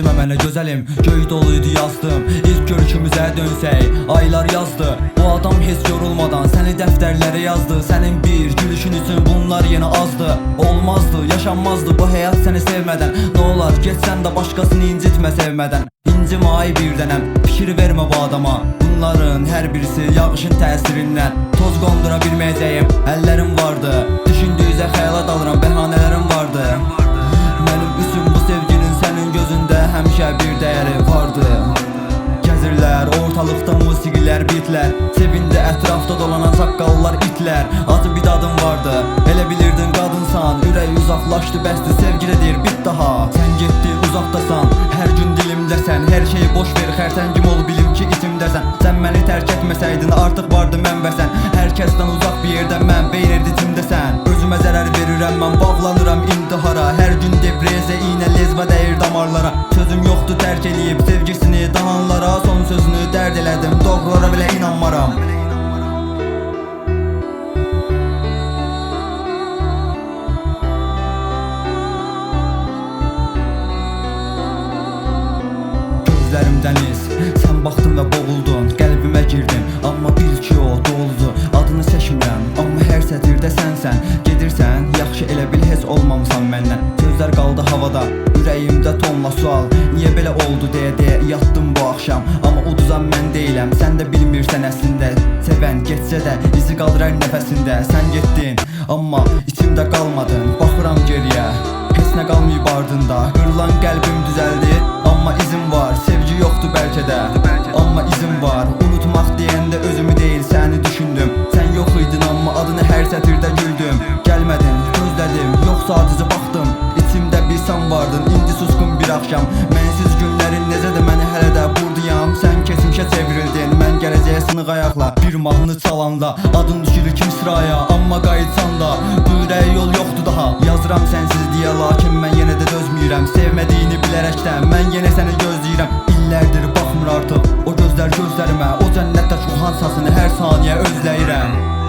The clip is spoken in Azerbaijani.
incimə mənə gözəlim, göy doluydu yazdım. İlk görüşümüzə dönsək, aylar yazdı. Bu adam heç yorulmadan səni dəftərlərə yazdı. Sənin bir gülüşün üçün bunlar yenə azdı. Olmazdı, yaşanmazdı bu həyat səni sevmədən. Nə olar getsən də başqasını incitmə sevmədən. İncimə ay bir dənəm, fikir vermə bu adama. Bunların hər birisi yağışın təsirindən. Toz qondura bilməyəcəyim əllərim vardı. Düşündüyüzə xəyala dalıram, bəhanələrim vardı. Mənim üçün bu sevginin sənin gözündə həmişə bir dəyəri vardı. Gəzirlər ortalıqda musiqilər, bitlər. Sevindi ətrafda dolanan saqqallar, itlər. Acı bir dadım vardı, elə bilirdin qadınsan. Ürək uzaqlaşdı, bəsdir sevgilidir, bit daha. Sən getdin uzaqdasan, hər gün dilimdəsən. Hər şeyi boş ver, xərtəngim ol, bilim ki itimdəsən. Sən məni tərk etməsəydin, artıq vardı mən və sən. Hər kəsdən uzaq bir yerdə mən, beynir itimdəsən. Özümə zərər verirəm, mən bağlanıram intihara. Hər gün depresiya, iynə lezva dəyir damarlara. Sözüm yoxdur tərk eləyib sevgisini dananlara. Son sözünü dərd elədim, doğrulara belə inanmaram. Gözlərim dəniz, sən baxdın və boğuldun. Qəlbimə girdin, amma bil ki o doludur. Adını seçmirəm, amma hər sətirdə sənsən. Gedirsən, yaxşı elə bil heç olmamısan məndən. Sözlər qaldı havada, ürəyimdə tonla sual. Niyə belə oldu deyə yatdım bu axşam. Amma uduzan mən deyiləm, sən də bilmirsən əslində. Sevən getsə də izi qalır hər nəfəsində. Sən getdin, amma içimdə qalmadın. Baxıram geriyə, heç nə qalmayıb ardında. Qırılan qəlbim düzəldi, amma izin var. Sevgi yoxdur bəlkə də, amma izin var. Unutmaq deyəndə özümü deyil səni düşündüm. Sən yox idin amma adını hər sətirdə güldüm. Gəlmədin, gözlədim, yox sadəcə baxdım. İçimdə bir sən vardın, indi susqun bir axşam. Mənsiz günlərin necədir, mən hələ də buradayam. Sən keçmişə çevrildin, mən gələcəyə sınıq ayaqla. Bir mahnı çalanda, adın düşür kim sıraya. Amma qayıtsan da, bu ürək yol yoxdur daha. Yazıram sənsiz deyə, lakin mən yenə də dözmürəm. Sevmədiyini bilərəkdən, mən yenə səni gözləyirəm. İllərdir baxmır artıq o gözlər gözlərimə. O cənnətdə şu hansasını hər saniyə özləyirəm.